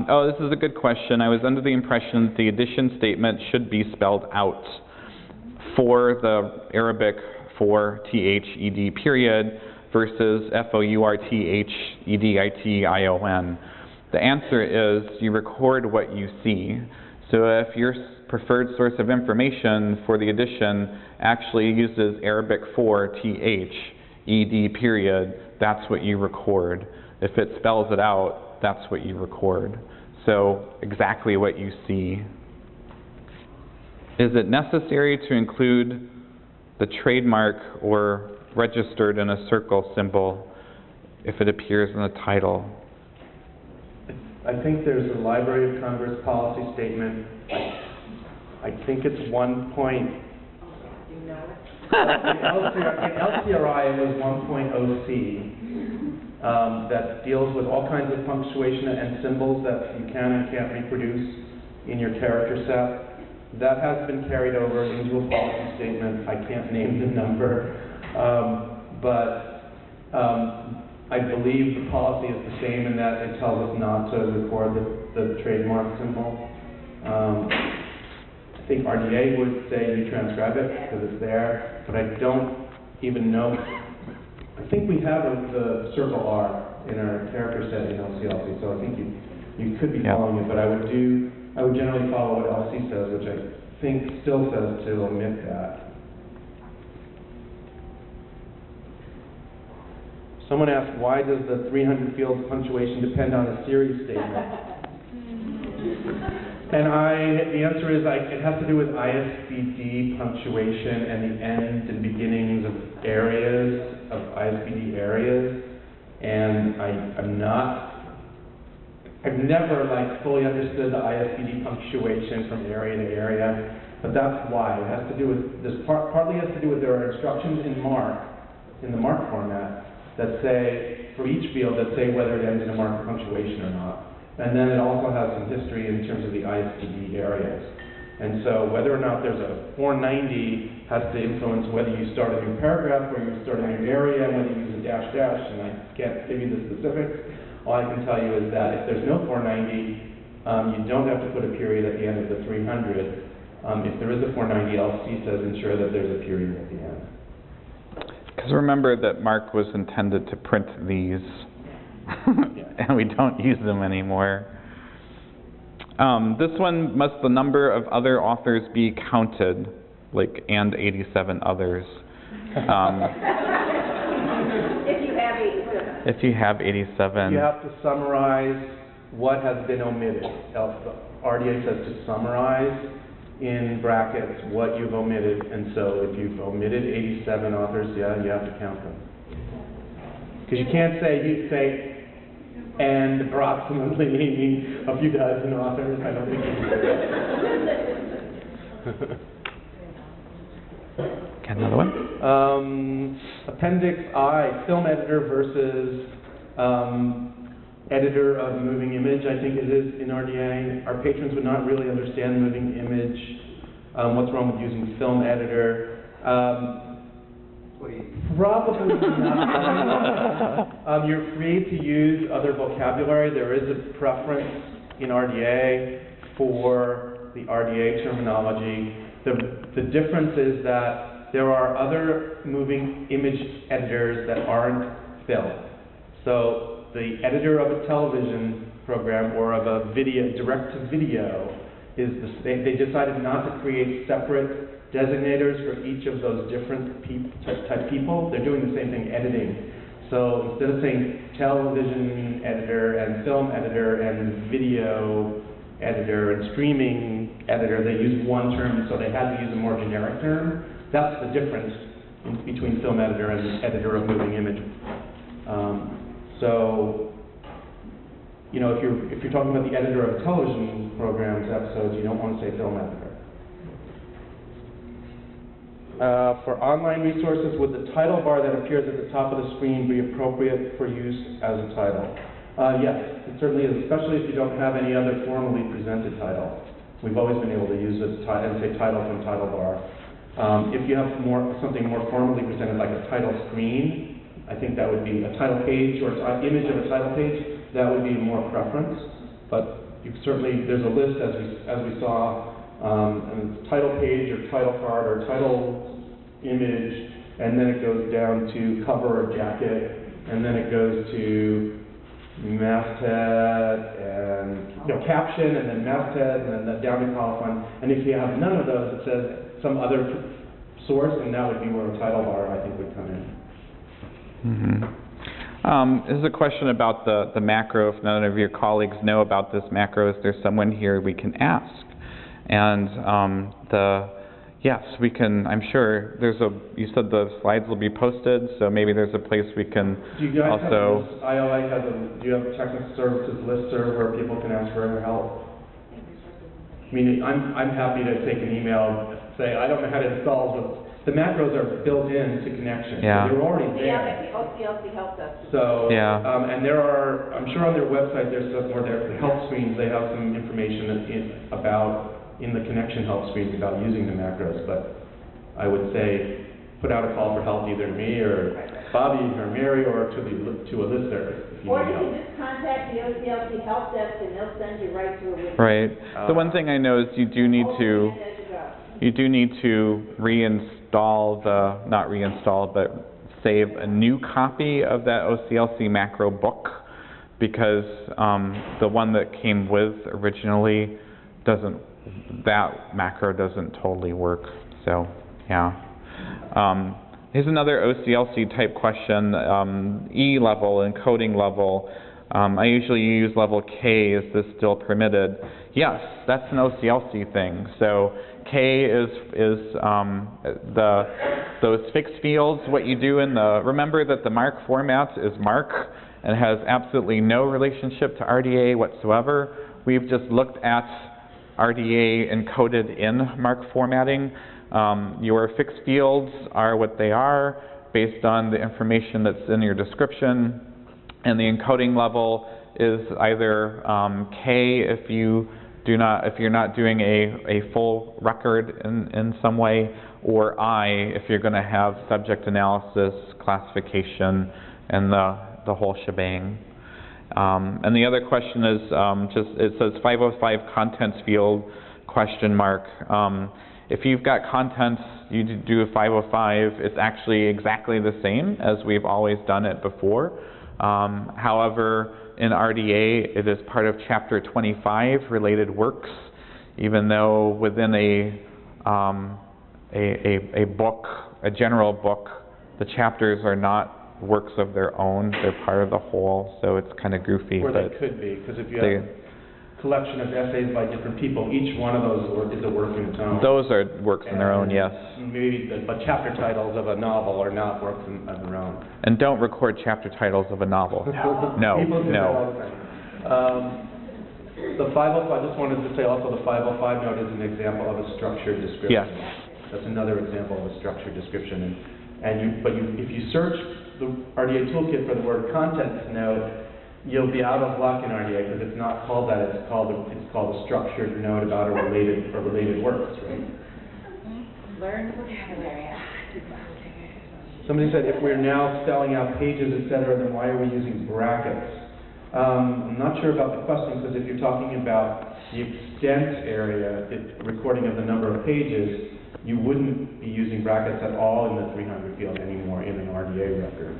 Speaker 1: Oh, this is a good question. I was under the impression that the addition statement should be spelled out for the Arabic for THED period versus FOURTHEDITION. The answer is you record what you see. So if your preferred source of information for the addition actually uses Arabic for THED period, that's what you record. If it spells it out, that's what you record. So exactly what you see. Is it necessary to include the trademark or registered in a circle symbol if it appears in the title?
Speaker 2: I think there's a Library of Congress policy statement. I think it's 1 point.
Speaker 3: You know it?
Speaker 2: In LCRI it was 1.0c that deals with all kinds of punctuation and symbols that you can and can't reproduce in your character set. That has been carried over into a policy statement. I can't name the number, but I believe the policy is the same in that it tells us not to record the trademark symbol. I think RDA would say you transcribe it because it's there, but I don't even know. I think we have the circle R in our character set in LCLC, so I think you could be following it, but I would generally follow what LC says, which I think still says to omit that. Someone asked, why does the 300 fields punctuation depend on a series statement? And the answer is it has to do with ISBD punctuation and the end and beginnings of areas, of ISBD areas. And I've never fully understood the ISBD punctuation from area to area, but that's why. It has to do with, partly has to do with there are instructions in MARC, in the MARC format, that say, for each field, that say whether it ends in a mark of punctuation or not. And then it also has some history in terms of the ISBD areas. And so whether or not there's a 490 has to influence whether you start a new paragraph or you start a new area, and whether you use a dash dash, and I can't give you the specifics. All I can tell you is that if there's no 490, you don't have to put a period at the end of the 300. If there is a 490, LC says ensure that there's a period at the end.
Speaker 1: Because remember that MARC was intended to print these, and we don't use them anymore. This one, must the number of other authors be counted, and 87 others. If you have 87.
Speaker 2: You have to summarize what has been omitted. RDA says to summarize in brackets what you've omitted, and so if you've omitted 87 authors, you have to count them. Because you can't say and approximately a few dozen authors. I don't think you can do that.
Speaker 1: Got another one?
Speaker 2: Appendix I, film editor versus editor of moving image, I think it is in RDA. Our patrons would not really understand moving image. What's wrong with using film editor? Probably not. You're free to use other vocabulary. There is a preference in RDA for the RDA terminology. The difference is that there are other moving image editors that aren't film. So the editor of a television program or of a video, direct-to-video, they decided not to create separate designators for each of those different type people. They're doing the same thing, editing. So instead of saying television editor and film editor and video editor and streaming editor, they use one term, so they had to use a more generic term. That's the difference between film editor and editor of moving image. So, if you're talking about the editor of television programs episodes, you don't want to say film editor. For online resources, would the title bar that appears at the top of the screen be appropriate for use as a title? Yes, it certainly is, especially if you don't have any other formally presented title. We've always been able to use this and say title from title bar. If you have something more formally presented, like a title screen, I think that would be a title page or an image of a title page. That would be more preference. But you certainly, there's a list as we saw, title page or title card or title image, and then it goes down to cover or jacket, and then it goes to masthead and caption, and then masthead, and then down to colophon. And if you have none of those, it says some other source, and that would be where a title bar, I think, would come in.
Speaker 1: This is a question about the macro. If none of your colleagues know about this macro, is there someone here we can ask? And yes, we can. I'm sure there's you said the slides will be posted, so maybe there's a place we can
Speaker 2: do you guys
Speaker 1: also.
Speaker 2: Have ILA has do you have a technical services listserv where people can ask for help? I mean, I'm happy to take an email, say I don't know how to install, but the macros are built into Connection.
Speaker 1: Yeah.
Speaker 2: So they're already there.
Speaker 3: Yeah, the OCLC helped us.
Speaker 2: So,
Speaker 1: yeah.
Speaker 2: And there are, I'm sure on their website there's stuff more there. The help screens, they have some information in the Connection help screens about using the macros. But I would say put out a call for help either to me or Bobby or Mary or to a listserv.
Speaker 3: Or you can just contact the OCLC help desk and they'll send you right to a list.
Speaker 1: Right. The one thing I know is you do need to reinstall not reinstall, but save a new copy of that OCLC macro book, because the one that came with originally that macro doesn't totally work. So, yeah. Here's another OCLC type question, E level, encoding level. I usually use level K. Is this still permitted? Yes, that's an OCLC thing. So K is those fixed fields. What you do in remember that the MARC format is MARC and has absolutely no relationship to RDA whatsoever. We've just looked at RDA encoded in MARC formatting. Your fixed fields are what they are based on the information that's in your description, and the encoding level is either K if you're not doing a full record in some way, or I if you're going to have subject analysis, classification, and the whole shebang. And the other question is it says 505 contents field ? If you've got contents, you do a 505. It's actually exactly the same as we've always done it before. However, in RDA, it is part of Chapter 25, related works, even though within a book, a general book, the chapters are not works of their own. They're part of the whole, so it's kind of goofy.
Speaker 2: Or they could be, because if you have a collection of essays by different people, each one of those is a work in its own.
Speaker 1: Those are works in their own, yes.
Speaker 2: Maybe the chapter titles of a novel are not works in their own.
Speaker 1: And don't record chapter titles of a novel. No,
Speaker 2: People do
Speaker 1: no.
Speaker 2: that all the time. The 505, I just wanted to say also the 505 note is an example of a structured description.
Speaker 1: Yes.
Speaker 2: That's another example of a structured description. If you search the RDA toolkit for the word contents note, you'll be out of luck in RDA because it's not called that. It's called a structured note about a related works, right?
Speaker 3: Learn vocabulary.
Speaker 2: Somebody said if we're now spelling out pages, etc., then why are we using brackets? I'm not sure about the question, because if you're talking about the extent area, recording of the number of pages, you wouldn't be using brackets at all in the 300 field anymore in an RDA record.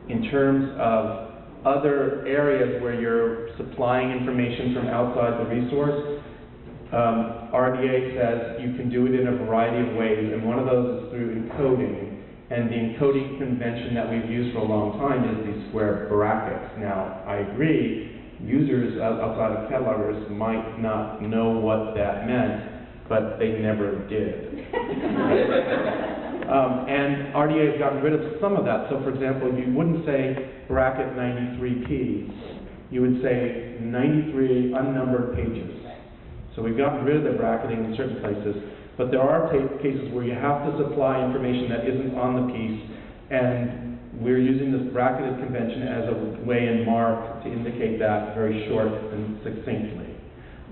Speaker 2: In terms of other areas where you're supplying information from outside the resource, RDA says you can do it in a variety of ways, and one of those is through encoding. And the encoding convention that we've used for a long time is these square brackets. Now, I agree, users outside of catalogers might not know what that meant, but they never did. And RDA has gotten rid of some of that. So, for example, you wouldn't say bracket 93p. You would say 93 unnumbered pages. So we've gotten rid of the bracketing in certain places. But there are cases where you have to supply information that isn't on the piece, and we're using this bracketed convention as a way in MARC to indicate that very short and succinctly.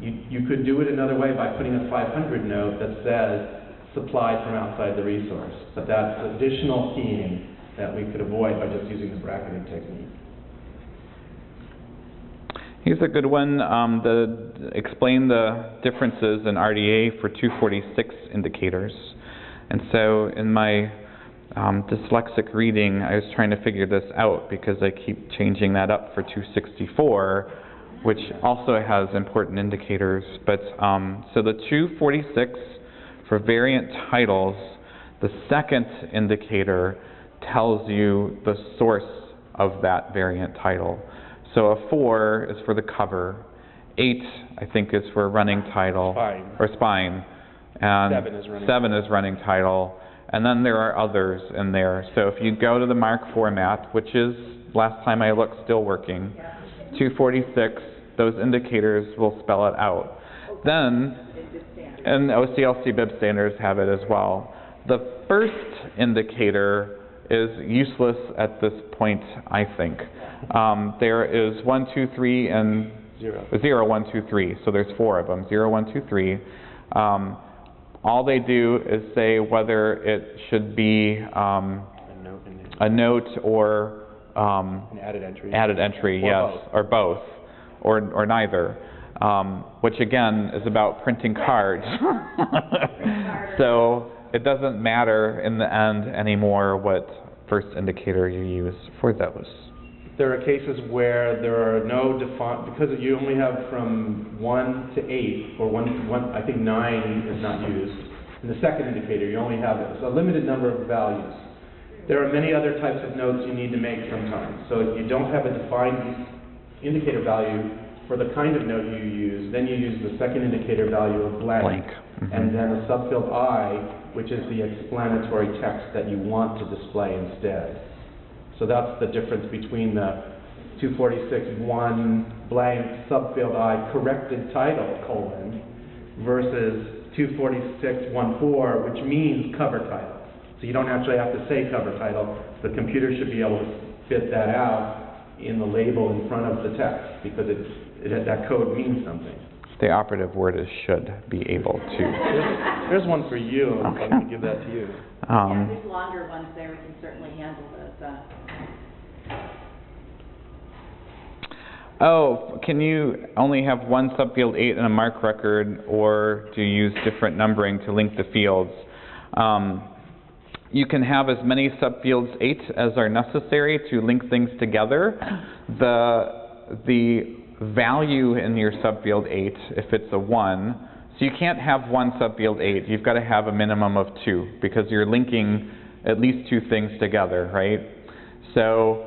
Speaker 2: You could do it another way by putting a 500 note that says supplied from outside the resource, but that's additional keying that we could avoid by just using the bracketed technique.
Speaker 1: Here's a good one, explain the differences in RDA for 246 indicators. And so in my dyslexic reading, I was trying to figure this out because I keep changing that up for 264, which also has important indicators. But so the 246 for variant titles, the second indicator tells you the source of that variant title. So a 4 is for the cover, 8 I think is for running title, or spine, and 7 is running title, and then there are others in there. So if you go to the MARC format, which is, last time I looked, still working, 246, those indicators will spell it out. Then, and OCLC bib standards have it as well. The first indicator is useless at this point, I think. There is 1, 2, 3, and 0, 1, 2, 3. So there's 4 of them, 0, 1, 2, 3. All they do is say whether it should be a note or
Speaker 2: an added entry.
Speaker 1: Added entry, yes, or both, or neither. Which again is about printing cards. So it doesn't matter in the end anymore what first indicator you use for those.
Speaker 2: There are cases where there are no defined, because you only have from 1 to 8, or 1 to 1, I think 9 is not used. In the second indicator, you only have a limited number of values. There are many other types of notes you need to make sometimes. So if you don't have a defined indicator value for the kind of note you use, then you use the second indicator value of blank. And then a subfield I, which is the explanatory text that you want to display instead. So that's the difference between the 246.1 blank subfield I corrected title colon versus 246.14, which means cover title. So you don't actually have to say cover title. The computer should be able to spit that out in the label in front of the text because that code means something.
Speaker 1: The operative word is should be able to.
Speaker 2: There's one for you.
Speaker 1: Okay.
Speaker 2: I'm going to give that to you.
Speaker 3: Yeah, there's longer ones there. We can certainly handle those.
Speaker 1: Oh, can you only have one subfield 8 in a MARC record, or do you use different numbering to link the fields? You can have as many subfields 8 as are necessary to link things together. The value in your subfield 8, if it's a 1, so you can't have one subfield 8. You've got to have a minimum of 2 because you're linking at least 2 things together, right? So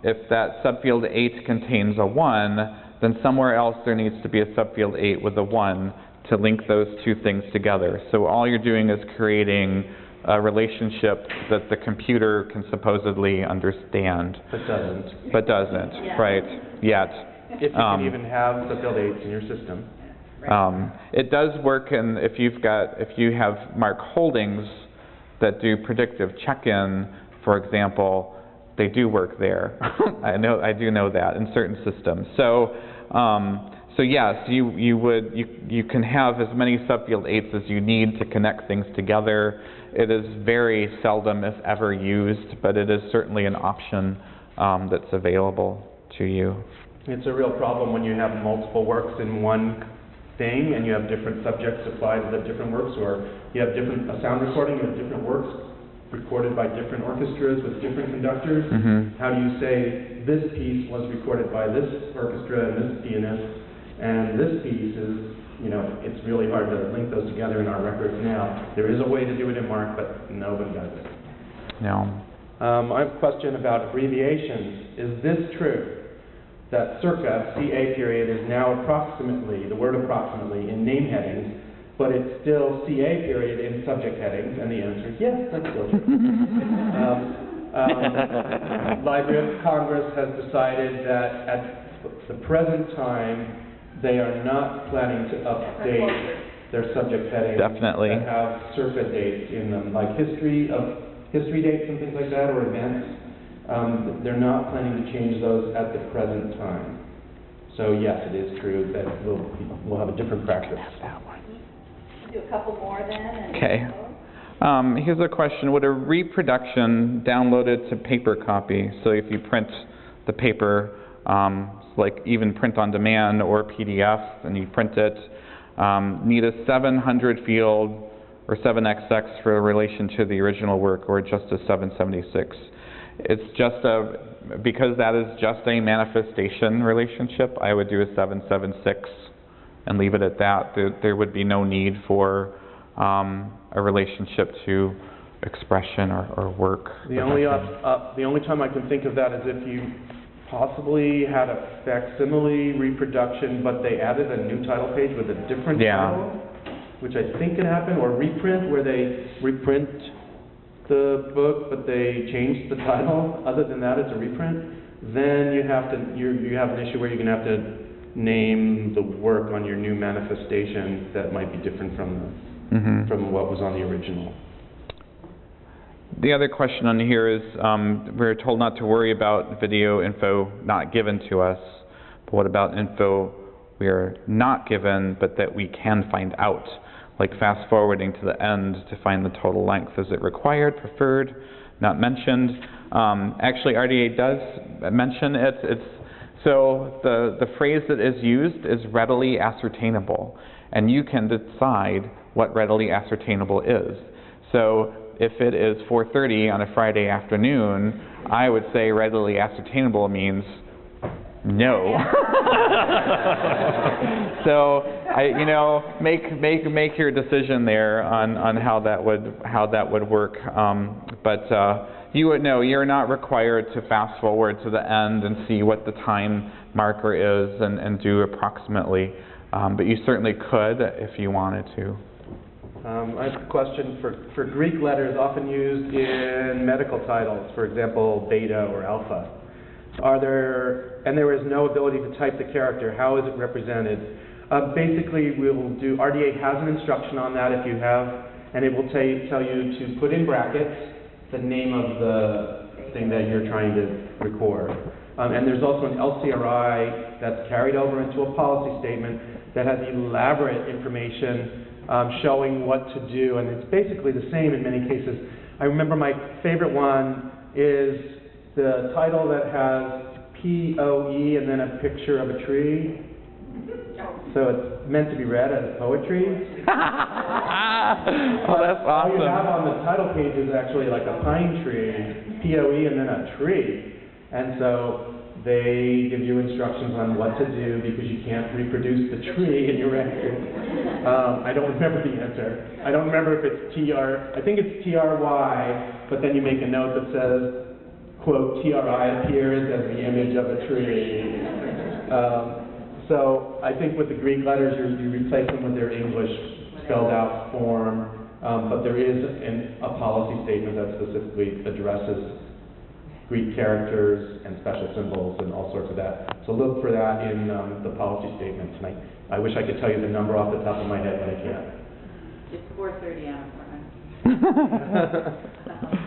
Speaker 1: if that subfield 8 contains a 1, then somewhere else there needs to be a subfield 8 with a 1 to link those 2 things together. So all you're doing is creating a relationship that the computer can supposedly understand. But doesn't,
Speaker 3: Yeah.
Speaker 1: right, yet.
Speaker 2: If you can even have subfield 8s in your system.
Speaker 1: It does work, and if you have MARC holdings that do predictive check-in, for example, they do work there. I do know that in certain systems. So yes, you can have as many subfield 8s as you need to connect things together. It is very seldom, if ever, used, but it is certainly an option that's available to you.
Speaker 2: It's a real problem when you have multiple works in one thing and you have different subjects applied to the different works, or you have a sound recording, you have different works recorded by different orchestras with different conductors. How do you say this piece was recorded by this orchestra and this pianist, and this piece is, it's really hard to link those together in our records now. There is a way to do it in MARC, but nobody does it.
Speaker 1: No.
Speaker 2: I have a question about abbreviations. Is this true, that circa, CA period, is now approximately, the word approximately, in name headings, but it's still CA period in subject headings? And the answer is yes, that's still true. Library of Congress has decided that at the present time, they are not planning to update their subject headings
Speaker 1: Definitely.
Speaker 2: that have circa dates in them, like history of history dates and things like that, or events. They're not planning to change those at the present time. So yes, it is true that we'll have a different practice.
Speaker 3: Do a couple more then. And
Speaker 1: Okay. Here's a question. Would a reproduction downloaded to paper copy, so if you print the paper, like even print on demand or PDF and you print it, need a 700 field or 7XX for relation to the original work, or just a 776? It's just because that is just a manifestation relationship, I would do a 776 and leave it at that. There would be no need for a relationship to expression or work.
Speaker 2: The only time I can think of that is if you possibly had a facsimile reproduction, but they added a new title page with a different title, which I think can happen, or reprint, where they reprint the book, but they changed the title. Other than that, it's a reprint. Then you have an issue where you're going to have to name the work on your new manifestation that might be different from what was on the original.
Speaker 1: The other question on here is, we're told not to worry about video info not given to us, but what about info we are not given but that we can find out, like fast forwarding to the end to find the total length? Is it required, preferred, not mentioned? Actually, RDA does mention it. So the phrase that is used is readily ascertainable, and you can decide what readily ascertainable is. So if it is 4:30 on a Friday afternoon, I would say readily ascertainable means no. So make your decision there on how that would work. But you would know you're not required to fast forward to the end and see what the time marker is and do approximately. But you certainly could if you wanted to.
Speaker 2: I have a question for Greek letters often used in medical titles, for example, beta or alpha. And there is no ability to type the character. How is it represented? Basically, RDA has an instruction on that if you have, and it will tell you to put in brackets the name of the thing that you're trying to record. And there's also an LCRI that's carried over into a policy statement that has elaborate information showing what to do, and it's basically the same in many cases. I remember my favorite one is the title that has POE and then a picture of a tree. So it's meant to be read as poetry.
Speaker 1: Oh, that's awesome.
Speaker 2: All you have on the title page is actually like a pine tree, POE, and then a tree. And so they give you instructions on what to do because you can't reproduce the tree in your record. I don't remember the answer. I don't remember if it's I think it's TRY, but then you make a note that says, quote, TRI appears as the image of a tree. So I think with the Greek letters, you replace them with their English spelled out form, but there is a policy statement that specifically addresses Greek characters and special symbols and all sorts of that. So look for that in the policy statements. And I wish I could tell you the number off the top of my head, but I can't.
Speaker 3: It's 4:30 on a Friday.